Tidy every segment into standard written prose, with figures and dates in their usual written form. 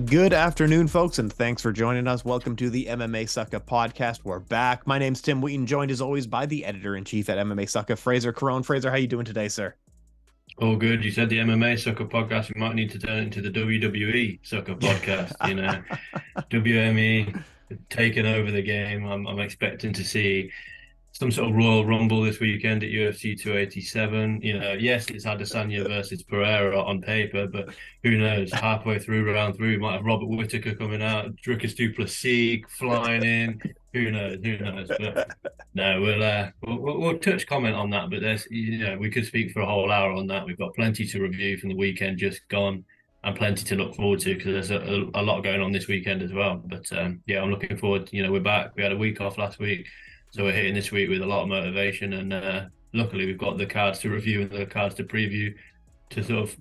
Good afternoon, folks, and thanks for joining us. Welcome to the MMA Sucka podcast. We're back. My name's Tim Wheaton, joined as always by the editor-in-chief at MMA Sucka, Frazer Krohn. Frazer, how you doing today, sir? Oh, good. You said the MMA Sucka podcast. We might need to turn it into the WWE Sucka podcast. WME taking over the game. I'm expecting to see some sort of Royal Rumble this weekend at UFC 287. Yes, it's Adesanya versus Pereira on paper, but who knows? Halfway through round three, we might have Robert Whittaker coming out, Dricus du Plessis flying in. Who knows? Who knows? But no, we'll touch comment on that. But we could speak for a whole hour on that. We've got plenty to review from the weekend just gone, and plenty to look forward to because there's a lot going on this weekend as well. But yeah, I'm looking forward. We're back. We had a week off last week. So we're hitting this week with a lot of motivation, and luckily we've got the cards to review and the cards to preview to sort of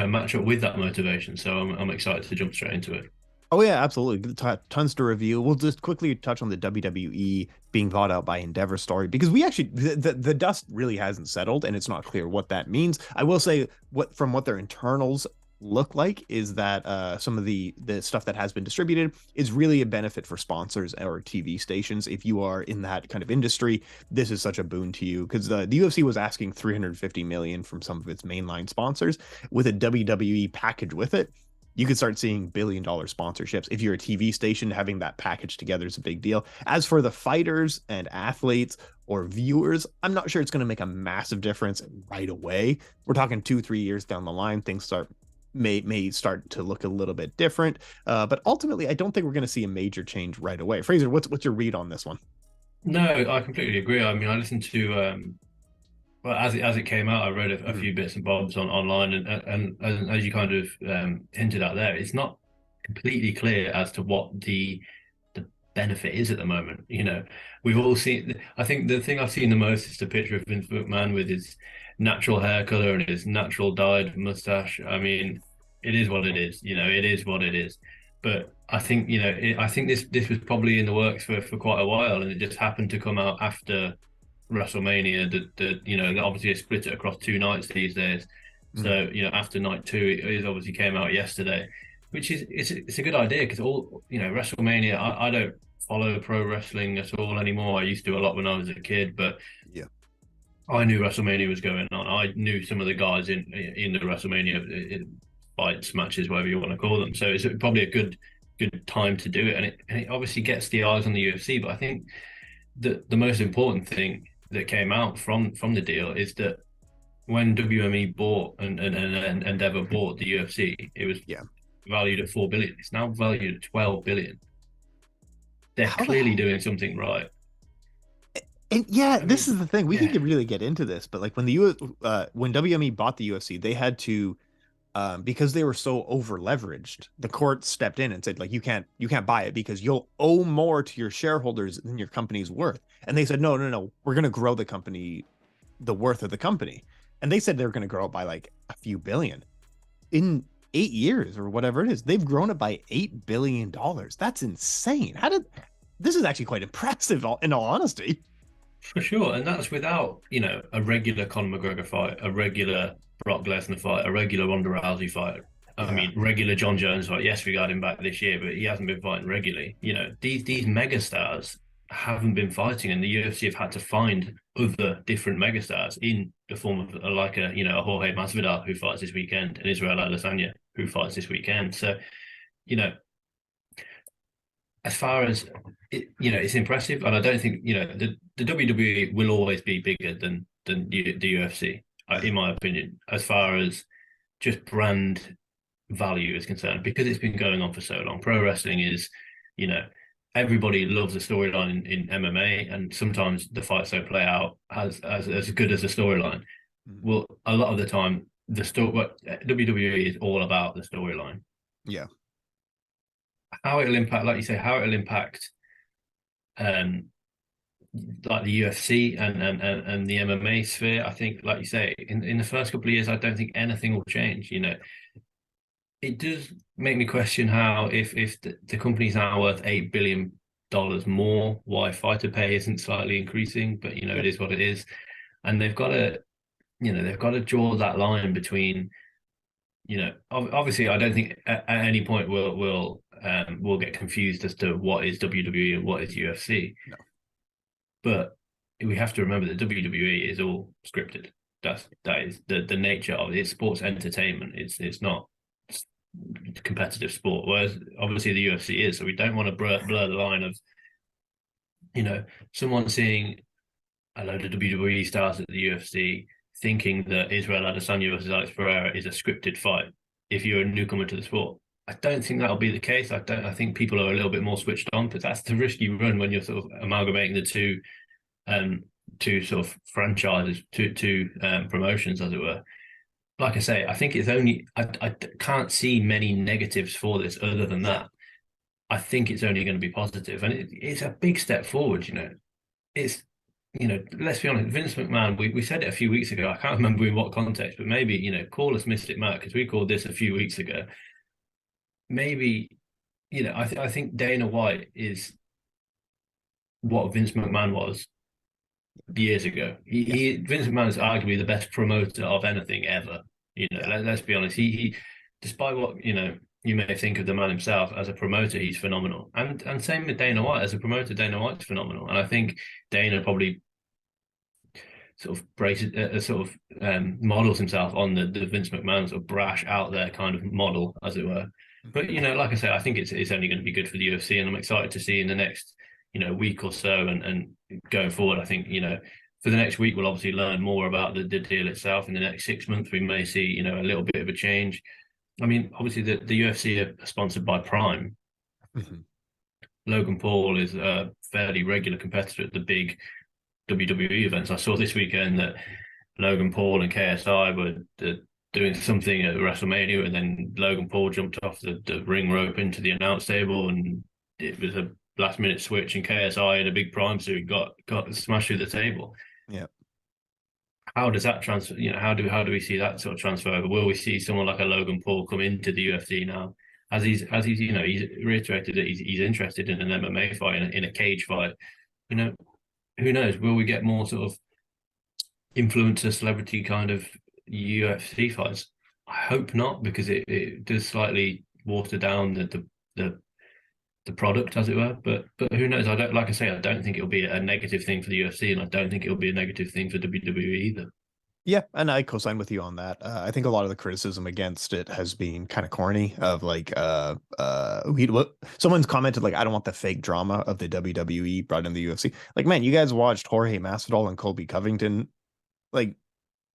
match up with that motivation. So I'm excited to jump straight into it. Oh yeah, absolutely. Tons to review. We'll just quickly touch on the WWE being bought out by Endeavor story because we actually the dust really hasn't settled and it's not clear what that means. I will say what their internals look like is that some of the stuff that has been distributed is really a benefit for sponsors or TV stations. If you are in that kind of industry, this is such a boon to you because the UFC was asking 350 million from some of its mainline sponsors. With a WWE package with it, you could start seeing billion-dollar sponsorships. If you're a TV station, having that package together is a big deal. As for the fighters and athletes or viewers, I'm not sure it's going to make a massive difference right away. We're talking 2-3 years down the line, things may start to look a little bit different. But ultimately, I don't think we're going to see a major change right away. Frazer, what's your read on this one? No, I completely agree. I mean, I listened to well, as it came out, I read a Mhm. few bits and bobs online, and as you kind of hinted at there, it's not completely clear as to what the benefit is at the moment. We've all seen. I think the thing I've seen the most is the picture of Vince McMahon with his natural hair color and his natural dyed mustache. I mean, it is what it is. It is what it is. But I think I think this was probably in the works for quite a while, and it just happened to come out after WrestleMania. That obviously they split it across two nights these days. Mhm. So after night two, it obviously came out yesterday, which is it's a good idea because all WrestleMania. I don't follow pro wrestling at all anymore. I used to a lot when I was a kid, but Yeah. I knew WrestleMania was going on. I knew some of the guys in the WrestleMania fights, matches, whatever you want to call them. So it's probably a good time to do it, and it obviously gets the eyes on the UFC. But I think the most important thing that came out from the deal is that when WME bought and Endeavor bought the UFC, it was Yeah. valued at 4 billion. It's now valued at 12 billion. They're How the clearly doing something right. And yeah, I this is mean, the thing. We could yeah, really get into this, but like when WME bought the UFC, they had to because they were so over leveraged. The court stepped in and said like you can't buy it because you'll owe more to your shareholders than your company's worth. And they said no, no, no, we're going to grow the company, the worth of the company. And they said they were going to grow it by like a few billion in 8 years or whatever it is. They've grown it by $8 billion. That's insane. How did this is actually quite impressive in all honesty. for sure. And that's without, a regular Conor McGregor fight, a regular Brock Lesnar fight, a regular Ronda Rousey fight. I Yeah. mean, regular John Jones fight. Yes, we got him back this year, but he hasn't been fighting regularly. These megastars haven't been fighting, and the UFC have had to find other different megastars in the form of like a Jorge Masvidal who fights this weekend and Israel Adesanya who fights this weekend. So, you know, as far as it's impressive, and I don't think the WWE will always be bigger than the UFC, Yeah. in my opinion, as far as just brand value is concerned, because it's been going on for so long. Pro wrestling is, you know, everybody loves a storyline in MMA, and sometimes the fights don't play out as good as the storyline. Mhm. Well, a lot of the time, the story what WWE is all about the storyline. Yeah. How it'll impact, like you say, how it'll impact um like the UFC and the MMA sphere. I think, like you say, in the first couple of years, I don't think anything will change. It does make me question how if the company's now worth $8 billion more, why fighter pay isn't slightly increasing, but Yeah. it is what it is. And they've got to draw that line between Obviously, I don't think at any point we'll get confused as to what is WWE and what is UFC. No. But we have to remember that WWE is all scripted. That is the nature of it. It's sports entertainment. It's not competitive sport. Whereas obviously the UFC is. So we don't want to blur the line of someone seeing a load of WWE stars at the UFC thinking that Israel Adesanya versus Alex Pereira is a scripted fight. If you're a newcomer to the sport, I don't think that'll be the case. I think people are a little bit more switched on, but that's the risk you run when you're sort of amalgamating the two sort of franchises, two promotions, as it were. Like I say, I think it's only I can't see many negatives for this other than Yeah. that. I think it's only going to be positive, and it's a big step forward. It's let's be honest, Vince McMahon. We said it a few weeks ago. I can't remember in what context, but maybe call us Mystic Matt because we called this a few weeks ago. Maybe I think Dana White is what Vince McMahon was years ago. Yeah. Vince McMahon is arguably the best promoter of anything ever. Yeah. Let's be honest. He despite what you may think of the man himself as a promoter, he's phenomenal. And same with Dana White as a promoter. Dana White's phenomenal, and I think Dana probably sort of models himself on the Vince McMahon sort of brash out there kind of model, as it were. But like I said, I think it's only going to be good for the UFC, and I'm excited to see in the next week or so and going forward. I think for the next week we'll obviously learn more about the deal itself. In the next 6 months, we may see a little bit of a change. I mean, obviously the UFC are sponsored by Prime. Mm-hmm. Logan Paul is a fairly regular competitor at the big WWE events. I saw this weekend that Logan Paul and KSI were doing something at WrestleMania, and then Logan Paul jumped off the ring rope into the announce table, and it was a last minute switch, and KSI in a big Prime suit got smashed through the table. Yeah. How does that transfer? How do we see that sort of transfer over? Will we see someone like a Logan Paul come into the UFC now? As he's he's reiterated that he's interested in an MMA fight, in a cage fight. Who knows? Will we get more sort of influencer celebrity kind of UFC fights? I hope not, because it does slightly water down the product, as it were. But who knows? I don't think it'll be a negative thing for the UFC, and I don't think it'll be a negative thing for WWE either. Yeah, and I co-sign with you on that. I think a lot of the criticism against it has been kind of corny. Of like, someone's commented like, I don't want the fake drama of the WWE brought in the UFC. Like, man, you guys watched Jorge Masvidal and Colby Covington, like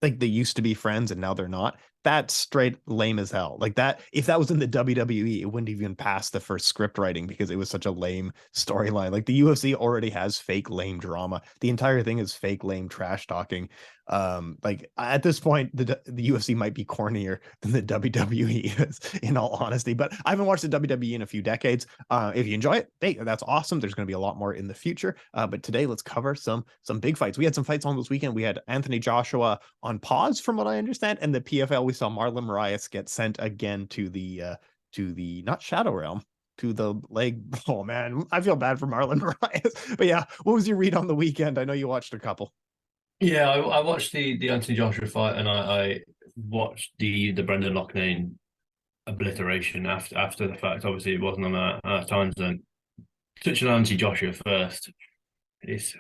they used to be friends and now they're not. That's straight lame as hell. Like that, if that was in the WWE, it wouldn't even pass the first script writing because it was such a lame storyline. Like the UFC already has fake lame drama. The entire thing is fake lame trash talking. Like at this point, the UFC might be cornier than the WWE is, in all honesty. But I haven't watched the WWE in a few decades. If you enjoy it, hey, that's awesome. There's going to be a lot more in the future. But today, let's cover some big fights. We had some fights on this weekend. We had Anthony Joshua on pause, from what I understand, and the PFL. We saw Marlon Moraes get sent again to the not Shadow Realm, to the leg. Oh man, I feel bad for Marlon Moraes. But yeah, what was your read on the weekend? I know you watched a couple. Yeah, I watched the Anthony Joshua fight, and I watched the Brendan Loughnane obliteration after the fact. Obviously, it wasn't on our time zone. Touching on Anthony Joshua first, it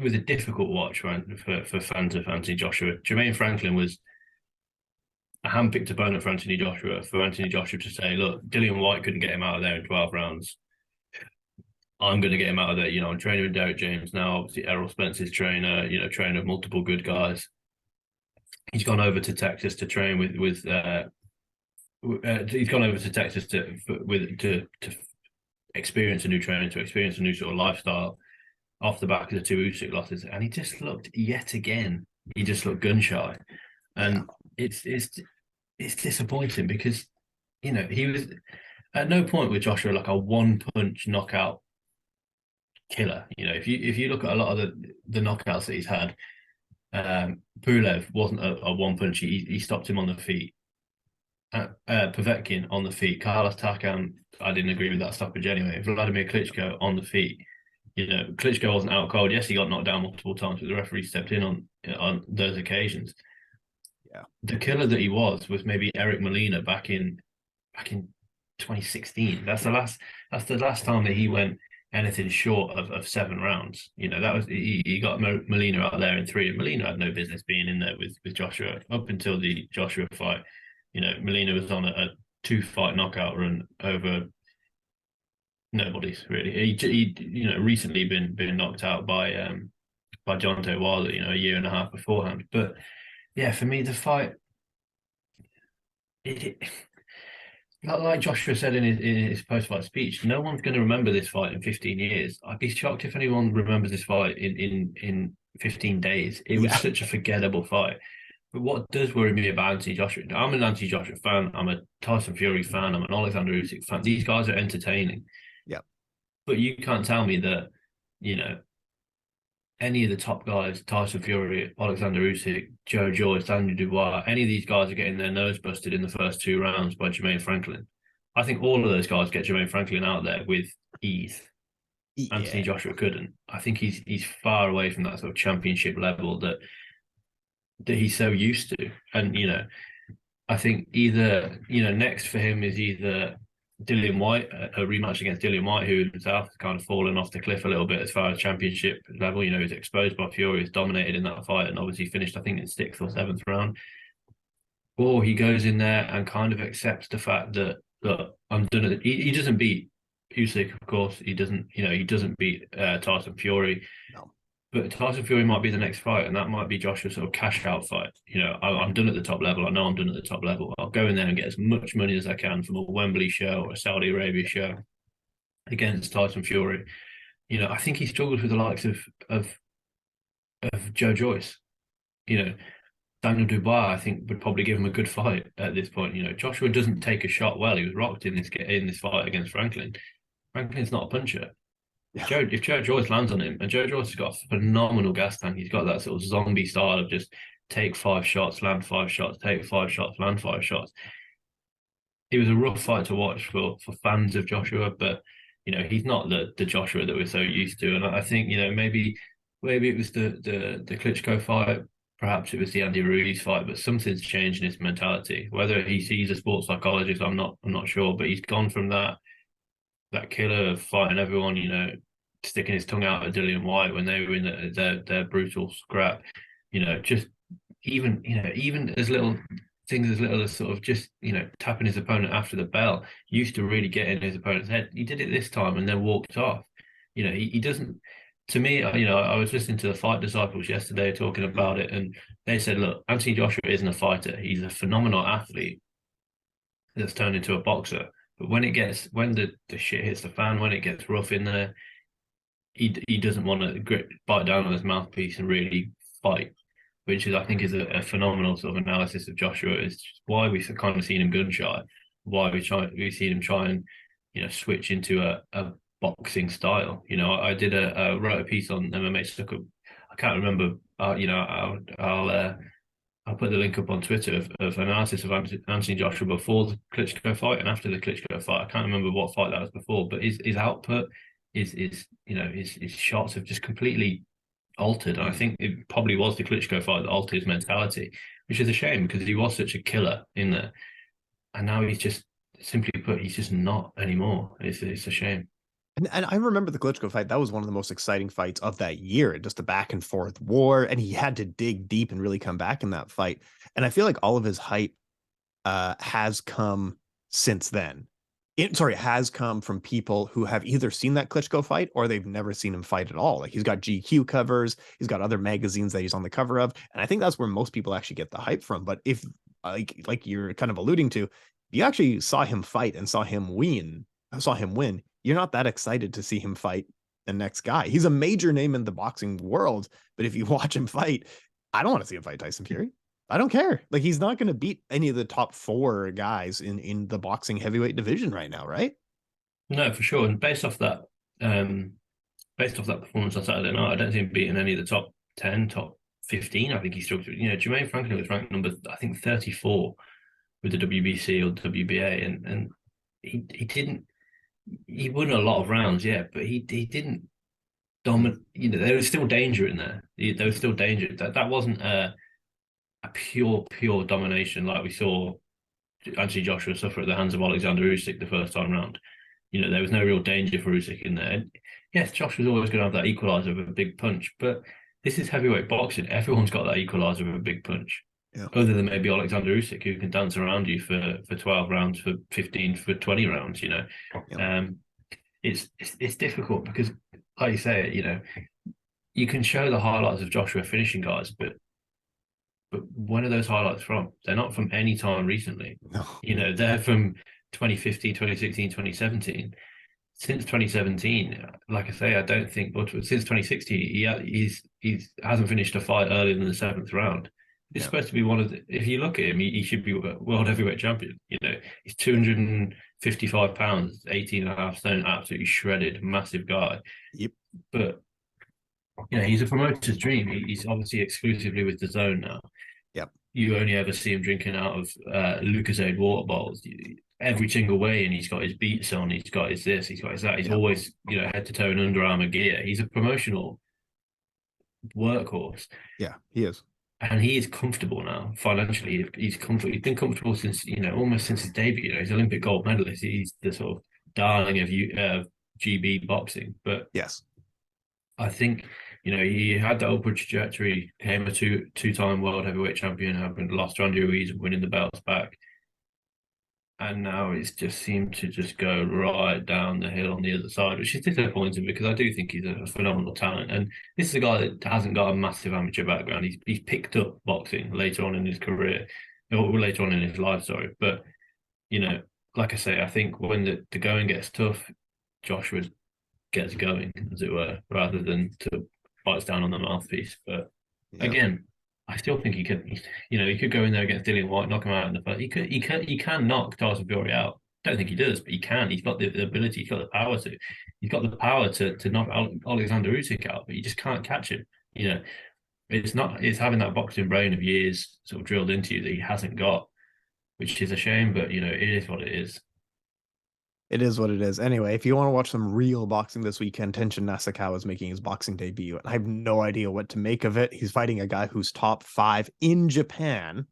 was a difficult watch, man, for fans of Anthony Joshua. Jermaine Franklin was a handpicked opponent for Anthony Joshua. For Anthony Joshua to say, look, Dillian White couldn't get him out of there in 12 rounds. I'm going to get him out of there. I'm training with Derek James now. Obviously, Errol Spence's trainer. Trainer of multiple good guys. He's gone over to Texas to train with. He's gone over to Texas to experience a new training, to experience a new sort of lifestyle off the back of the two Usyk losses, and he just looked yet again. He just looked gun shy, and it's disappointing because he was at no point with Joshua like a one punch knockout killer. If you look at a lot of the knockouts that he's had, Pulev wasn't a one punch. He stopped him on the feet. Povetkin on the feet. Carlos Takam, I didn't agree with that stoppage anyway. Vladimir Klitschko on the feet. Klitschko wasn't out cold. Yes, he got knocked down multiple times, but the referee stepped in on those occasions. Yeah. The killer that he was maybe Eric Molina back in 2016. That's the last time that he went anything short of 7 rounds. That was he got Molina out there in 3, and Molina had no business being in there with Joshua up until the Joshua fight. Molina was on a 2-fight knockout run over nobody's really. He recently been knocked out by Deontay Wilder, a year and a half beforehand. But yeah, for me, the fight, it like Joshua said in his post-fight speech, no one's going to remember this fight in 15 years. I'd be shocked if anyone remembers this fight in 15 days. It was Yeah. such a forgettable fight. But what does worry me about Anthony Joshua? I'm an Anthony Joshua fan. I'm a Tyson Fury fan. I'm an Alexander Usyk fan. These guys are entertaining. Yeah. But you can't tell me that, you know, any of the top guys, Tyson Fury, Alexander Usyk, Joe Joyce, Daniel Dubois, any of these guys are getting their nose busted in the first 2 rounds by Jermaine Franklin. I think all of those guys get Jermaine Franklin out there with ease. Anthony Yeah. Joshua couldn't. I think he's far away from that sort of championship level that he's so used to. And I think either next for him is either Dillian White, a rematch against Dillian White, who himself has kind of fallen off the cliff a little bit as far as championship level. He's exposed by Fury, he's dominated in that fight, and obviously finished, I think, in 6th or 7th round. Or he goes in there and kind of accepts the fact that, look, I'm done it. He doesn't beat Usyk, of course. He doesn't beat Tyson Fury. No. But Tyson Fury might be the next fight, and that might be Joshua's sort of cash out fight. I'm done at the top level. I know I'm done at the top level. I'll go in there and get as much money as I can from a Wembley show or a Saudi Arabia show against Tyson Fury. I think he struggles with the likes of Joe Joyce. Daniel Dubois, I think, would probably give him a good fight at this point. Joshua doesn't take a shot well. He was rocked in this fight against Franklin. Franklin's not a puncher. If Joe Joyce lands on him, and Joe Joyce has got a phenomenal gas tank, he's got that sort of zombie style of just take 5 shots, land 5 shots, take 5 shots, land 5 shots. It was a rough fight to watch for fans of Joshua, but he's not the Joshua that we're so used to. And I think maybe it was the Klitschko fight, perhaps it was the Andy Ruiz fight, but something's changed in his mentality. Whether he's a sports psychologist, I'm not sure, but he's gone from that killer of fighting everyone, sticking his tongue out at Dillian White when they were in their brutal scrap, just even as little things as little as sort of just tapping his opponent after the bell used to really get in his opponent's head. He did it this time and then walked off. He doesn't. To me, I was listening to the Fight Disciples yesterday talking about it, and they said, look, Anthony Joshua isn't a fighter. He's a phenomenal athlete that's turned into a boxer. But when the shit hits the fan, when it gets rough in there, he doesn't want to bite down on his mouthpiece and really fight, which is, I think, is a phenomenal sort of analysis of Joshua. Is why we've kind of seen him gun shy, why we've seen him try and switch into a boxing style. I wrote a piece on MMA Sucka. I can't remember. I'll put the link up on Twitter of analysis of Anthony Joshua before the Klitschko fight and after the Klitschko fight. I can't remember what fight that was before, but his output, his shots have just completely altered. And I think it probably was the Klitschko fight that altered his mentality, which is a shame because he was such a killer in there. And now he's just, simply put, he's just not anymore. It's a shame. And I remember the Klitschko fight. That was one of the most exciting fights of that year. Just a back and forth war, and he had to dig deep and really come back in that fight. And I feel like all of his hype has come since then. Has come from people who have either seen that Klitschko fight or they've never seen him fight at all. Like he's got GQ covers, he's got other magazines that he's on the cover of, and I think that's where most people actually get the hype from. But if like you're kind of alluding to, you actually saw him fight and saw him win, you're not that excited to see him fight the next guy. He's a major name in the boxing world, but if you watch him fight, I don't want to see him fight Tyson Fury. I don't care. Like he's not going to beat any of the top 4 guys in the boxing heavyweight division right now, right? No, for sure. And based off that performance on Saturday night, I don't see him beating any of the top 10, top 15. I think he struggled. Jermaine Franklin was ranked number, I think, 34 with the WBC or WBA, and he didn't. He won a lot of rounds, yeah, but he didn't dominate. There was still danger in there. There was still danger. That wasn't a pure domination like we saw Anthony Joshua suffer at the hands of Alexander Usyk the first time round. There was no real danger for Usyk in there. And yes, Josh was always going to have that equaliser of a big punch, but this is heavyweight boxing. Everyone's got that equaliser of a big punch, Yeah. other than maybe Alexander Usyk, who can dance around you for 12 rounds, for 15, for 20 rounds. Yeah. It's difficult because, like you say, you can show the highlights of Joshua finishing guys, but when are those highlights from? They're not from any time recently. No. They're from 2015, 2016, 2017. Since 2017, like I say, I don't think, but since 2016, he hasn't finished a fight earlier than the seventh round. He's Yeah. supposed to be one of the, if you look at him, he should be world heavyweight champion. He's 255 pounds, 18 and a half stone, absolutely shredded, massive guy. Yep. But he's a promoter's dream. He's obviously exclusively with the Zone now. Yep. You only ever see him drinking out of Lucasade water bottles every single way, and he's got his beats on, he's got his this, he's got his that. He's always, head to toe in Under Armour gear. He's a promotional workhorse. Yeah, he is. And he is comfortable now financially. He's comfortable. He's been comfortable since, almost since his debut. He's Olympic gold medalist. He's the sort of darling of GB boxing. But yes, I think, he had that upward trajectory, became a two-time world heavyweight champion, having lost to Andy Ruiz and winning the belts back. And now it's just seemed to just go right down the hill on the other side, which is disappointing because I do think he's a phenomenal talent. And this is a guy that hasn't got a massive amateur background. He's picked up boxing later on in his career, or later on in his life, sorry. But, like I say, I think when the going gets tough, Joshua gets going, as it were, rather than to bites down on the mouthpiece. But again, I still think he could, he could go in there against Dillian White, knock him out in the first. He can knock Tyson Fury out. Don't think he does, but he can. He's got the ability. He's got the power to. He's got the power to knock Alexander Usyk out, but you just can't catch him. It's not. It's having that boxing brain of years sort of drilled into you that he hasn't got, which is a shame. But it is what it is. It is what it is. Anyway, if you want to watch some real boxing this weekend, Tenshin Nasukawa is making his boxing debut, and I have no idea what to make of it. He's fighting a guy who's top 5 in Japan,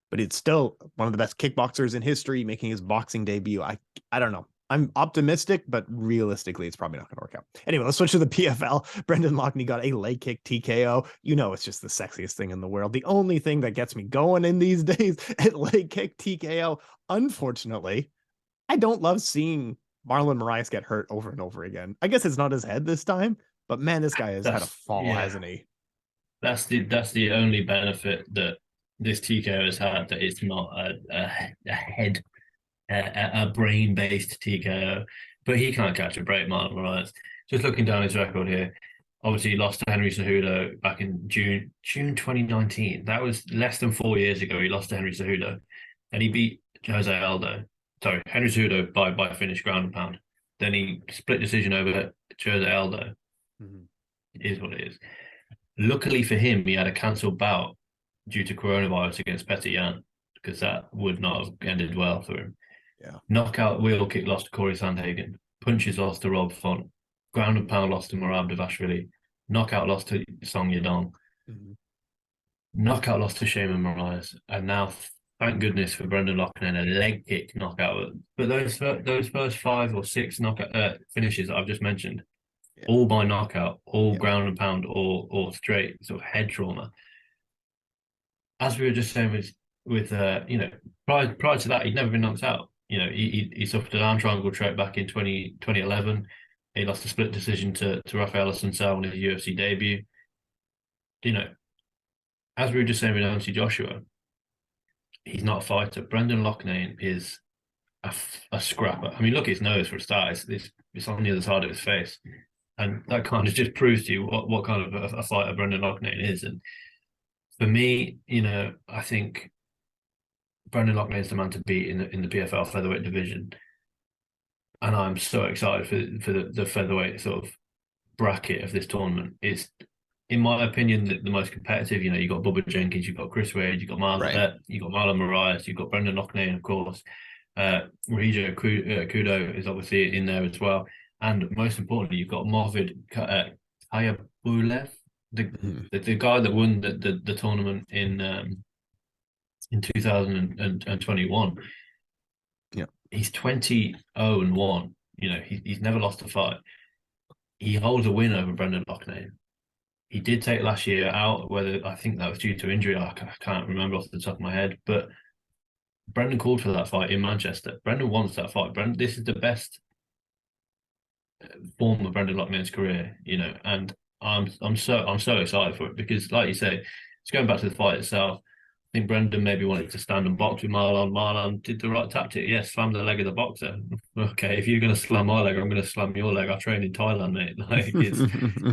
but it's still one of the best kickboxers in history making his boxing debut. I don't know. I'm optimistic, but realistically, it's probably not going to work out. Anyway, let's switch to the PFL. Brendan Loughnane got a leg kick TKO. It's just the sexiest thing in the world. The only thing that gets me going in these days at leg kick TKO. Unfortunately, I don't love seeing Marlon Moraes get hurt over and over again. I guess it's not his head this time, but man, this guy has had a fall, hasn't he? That's the only benefit that this TKO has had, that it's not a head, a brain-based TKO. But he can't catch a break, Marlon Moraes. Just looking down his record here, obviously he lost to Henry Cejudo back in June 2019. That was less than 4 years ago. He lost to Henry Cejudo, and he beat Jose Aldo. Sorry, Henry Cejudo by finish, ground and pound. Then he split decision over Jose Aldo. Mm-hmm. It is what it is. Luckily for him, he had a cancelled bout due to coronavirus against Petr Yan, because that would not have ended well for him. Yeah. Knockout wheel kick lost to Corey Sandhagen. Punches lost to Rob Font. Ground and pound lost to Merab Dvalishvili. Knockout lost to Song Yadong. Mm-hmm. Knockout lost to Shaman Moraes. And now, thank goodness for Brendan Loughnane, a leg kick knockout. But those first 5 or 6 knockout finishes that I've just mentioned, all by knockout, all ground and pound, or straight sort of head trauma. As we were just saying with prior to that, he'd never been knocked out. He suffered an arm triangle choke back in 2011. He lost a split decision to Rafael Assunção in his UFC debut. As we were just saying with Anthony Joshua, he's not a fighter. Brendan Loughnane is a scrapper. I mean, look at his nose for a start. It's on the other side of his face. And that kind of just proves to you what kind of a fighter Brendan Loughnane is. And for me, I think Brendan Loughnane is the man to beat in the PFL featherweight division. And I'm so excited for the featherweight sort of bracket of this tournament. It's, in my opinion, the most competitive. You've got Bubba Jenkins, you've got Chris Wade, you've got you've got Marlon Moraes, you've got Brendan Loughnane, of course. Regio Kudo is obviously in there as well. And most importantly, you've got Mohamed Kayabulev, the guy that won the tournament in in 2021. Yeah. He's 20-0-1. He's never lost a fight. He holds a win over Brendan Loughnane. He did take last year out, whether I think that was due to injury. I can't remember off the top of my head, but Brendan called for that fight in Manchester. Brendan wants that fight. Brendan, this is the best form of Brendan Loughnane's career, and I'm so excited for it because, like you say, it's going back to the fight itself. I think Brendan maybe wanted to stand and box with Marlon. Marlon did the right tactic. Yes, slam the leg of the boxer. Okay, if you're going to slam my leg, I'm going to slam your leg. I trained in Thailand, mate. Like, it's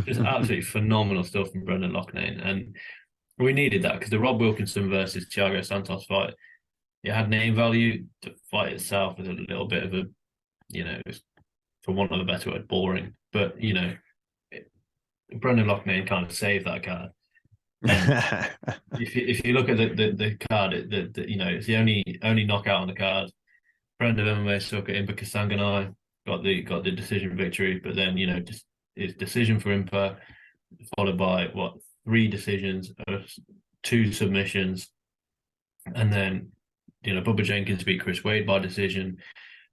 just absolutely phenomenal stuff from Brendan Loughnane. And we needed that because the Rob Wilkinson versus Thiago Santos fight, it had name value. The fight itself was a little bit of a, for want of a better word, boring. But, Brendan Loughnane kind of saved that card. And if you look at the card, it's the only knockout on the card. Friend of MMA Sucka, Impa Kasanganai got the decision victory, but then just his decision for Impa, followed by what, 3 decisions, 2 submissions, and then Bubba Jenkins beat Chris Wade by decision.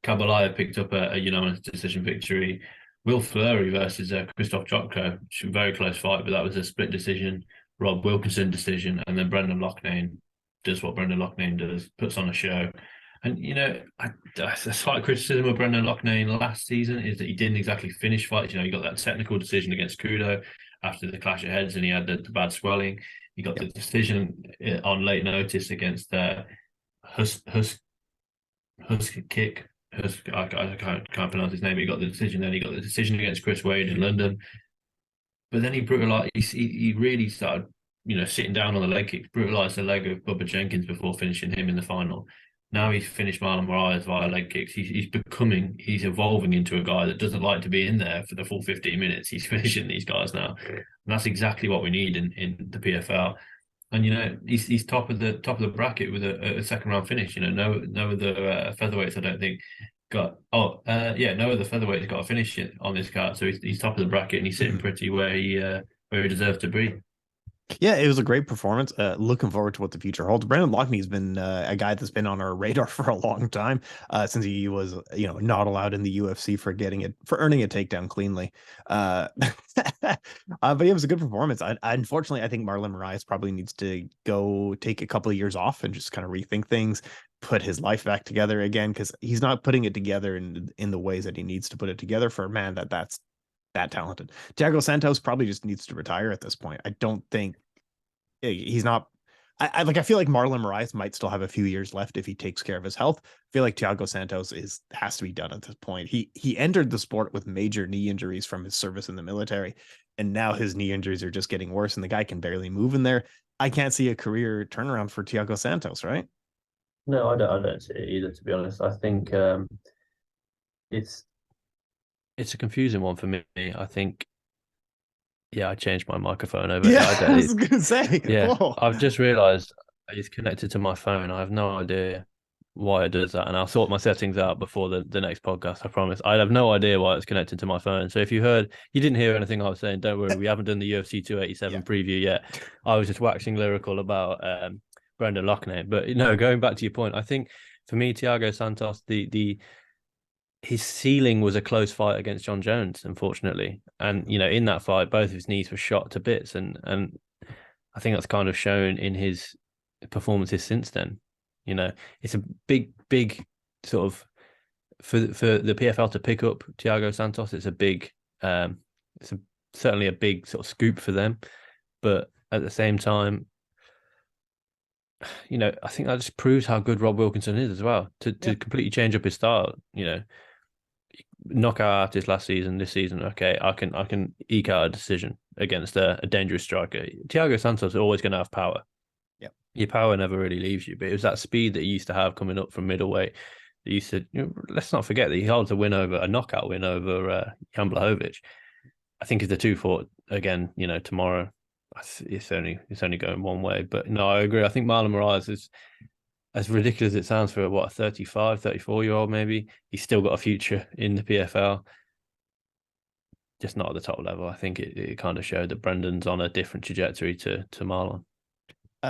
Kabalaya picked up a unanimous decision victory. Will Fleury versus Christoph Jotko, very close fight, but that was a split decision. Rob Wilkinson decision, and then Brendan Loughnane does what Brendan Loughnane does, puts on a show. And a slight criticism of Brendan Loughnane last season is that he didn't exactly finish fights. He got that technical decision against Kudo after the clash of heads, and he had the bad swelling. He got the decision on late notice against Husk Kick. I can't pronounce his name. He got the decision. Then he got the decision against Chris Wade in London. But then he brutalized. He really started, sitting down on the leg kicks, brutalized the leg of Bubba Jenkins before finishing him in the final. Now he's finished Marlon Moraes via leg kicks. He's evolving into a guy that doesn't like to be in there for the full 15 minutes. He's finishing these guys now, and that's exactly what we need in the PFL. And he's top of the bracket with a second round finish. No other featherweights, I don't think, got no other featherweights got a finish on this card. So he's top of the bracket, and he's sitting pretty where he deserves to be. Yeah, it was a great performance. Looking forward to what the future holds. Brendan Loughnane been a guy that's been on our radar for a long time, since he was, not allowed in the UFC for earning a takedown cleanly. But yeah, it was a good performance. Unfortunately, I think Marlon Moraes probably needs to go take a couple of years off and just kind of rethink things, put his life back together again, because he's not putting it together in the ways that he needs to put it together for a man that's that talented. Thiago Santos probably just needs to retire at this point. I don't think he's not. I feel like Marlon Moraes might still have a few years left if he takes care of his health. I feel like Thiago Santos has to be done at this point. He entered the sport with major knee injuries from his service in the military, and now his knee injuries are just getting worse, and the guy can barely move in there. I can't see a career turnaround for Thiago Santos, right? No, I don't see it either, to be honest. I think it's It's a confusing one for me. I think, yeah, I changed my microphone over. Yeah, I was gonna say. Yeah, Whoa. I've just realised it's connected to my phone. I have no idea why it does that, and I'll sort my settings out before the next podcast. I promise. I have no idea why it's connected to my phone. So if you didn't hear anything I was saying, don't worry. We haven't done the UFC 287 preview yet. I was just waxing lyrical about Brendan Loughnane. But going back to your point, I think for me, Thiago Santos, his ceiling was a close fight against John Jones, unfortunately. And, in that fight, both of his knees were shot to bits. And I think that's kind of shown in his performances since then. It's a big sort of, for the PFL to pick up Thiago Santos, it's a big, certainly a big sort of scoop for them. But at the same time, I think that just proves how good Rob Wilkinson is as well, to completely change up his style. Knockout artist last season, this season, okay, I can eke out a decision against a dangerous striker. Thiago Santos is always going to have power. Yeah, your power never really leaves you, but it was that speed that he used to have coming up from middleweight. That used to, let's not forget that he holds a knockout win over Jan Blachowicz. I think if the two fought again, tomorrow, it's only going one way. But no, I agree. I think Marlon Moraes is, as ridiculous as it sounds for a 35, 34-year-old maybe, he's still got a future in the PFL. Just not at the top level. I think it kind of showed that Brendan's on a different trajectory to Marlon.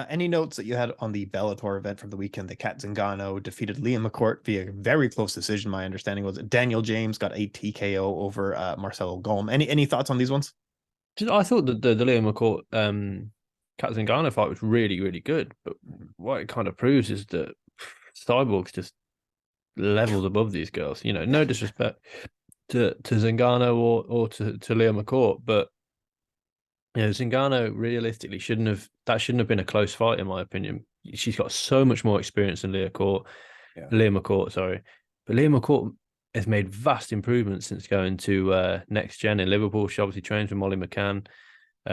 Any notes that you had on the Bellator event from the weekend? The Kat Zingano defeated Liam McCourt via very close decision. My understanding was that Daniel James got a TKO over Marcelo Golm. Any thoughts on these ones? I thought the Liam McCourt Kat Zingano fight was really, really good. But what it kind of proves is that Cyborg's just levels above these girls. You know, no disrespect to Zingano or to Liam McCourt, but you know, Zingano realistically shouldn't have been a close fight in my opinion. She's got so much more experience than Liam McCourt, sorry. But Liam McCourt has made vast improvements since going to Next Gen in Liverpool. She obviously trains with Molly McCann.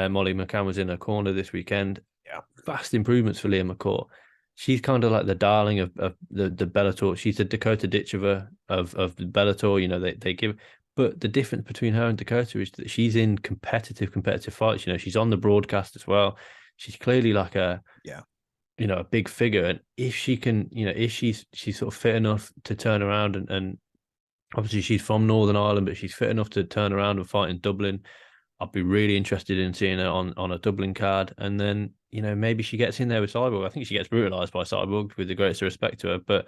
Molly McCann was in her corner this weekend. Yeah. Vast improvements for Liam McCourt. She's kind of like the darling of the Bellator. She's the Dakota Ditchover of the Bellator. You know, they give. But the difference between her and Dakota is that she's in competitive fights. You know, she's on the broadcast as well. She's clearly like a big figure. And if she can, you know, if she's sort of fit enough to turn around and obviously she's from Northern Ireland, but she's fit enough to turn around and fight in Dublin. I'd be really interested in seeing her on a Dublin card. And then, you know, maybe she gets in there with Cyborg. I think she gets brutalized by Cyborg, with the greatest respect to her. But,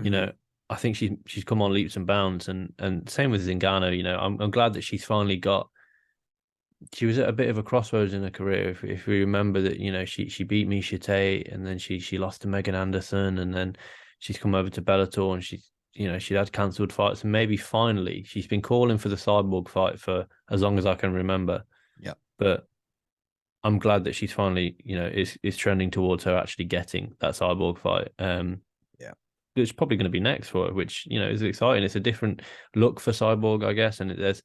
you know, I think she's come on leaps and bounds, and same with Zingano. You know, I'm glad that she's finally got. She was at a bit of a crossroads in her career. If we remember that, you know, she beat Misha Tate, and then she lost to Megan Anderson, and then she's come over to Bellator, and she'd had cancelled fights, and maybe finally she's been calling for the Cyborg fight for as long as I can remember. Yeah, but I'm glad that she's finally, you know, is trending towards her actually getting that Cyborg fight. It's probably going to be next for her, which, you know, is exciting. It's a different look for Cyborg, I guess, and there's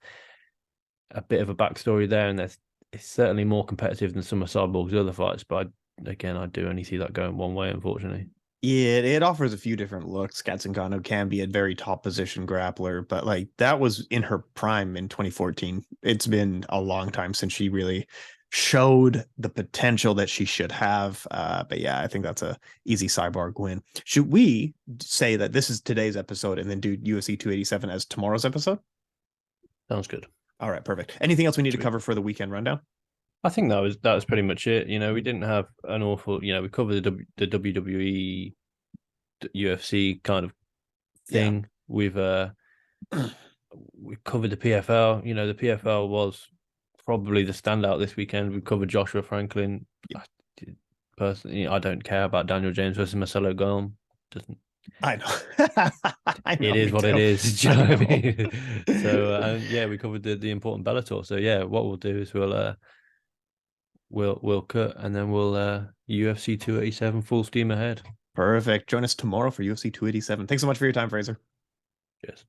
a bit of a backstory there, and it's certainly more competitive than some of Cyborg's other fights. But I do only see that going one way, unfortunately. Yeah, it offers a few different looks. Kat Zingano can be a very top position grappler, but like that was in her prime in 2014. It's been a long time since she really showed the potential that she should have. But yeah, I think that's a easy Cyborg win. Should we say that this is today's episode and then do UFC 287 as tomorrow's episode? Sounds good. All right, perfect. Anything else we need to cover for the weekend rundown? I think that was pretty much it. You know, we didn't have an awful, you know, we covered the WWE, UFC kind of thing. Yeah. We covered the PFL. You know, the PFL was probably the standout this weekend. We covered Joshua Franklin. Yeah. Personally, I don't care about Daniel James versus Marcelo Golm. I know. It is what it is. Do you know what I mean? So yeah, we covered the important Bellator. So yeah, what we'll do is we'll cut, and then we'll UFC 287 full steam ahead. Perfect. Join us tomorrow for UFC 287. Thanks so much for your time, Frazer. Cheers.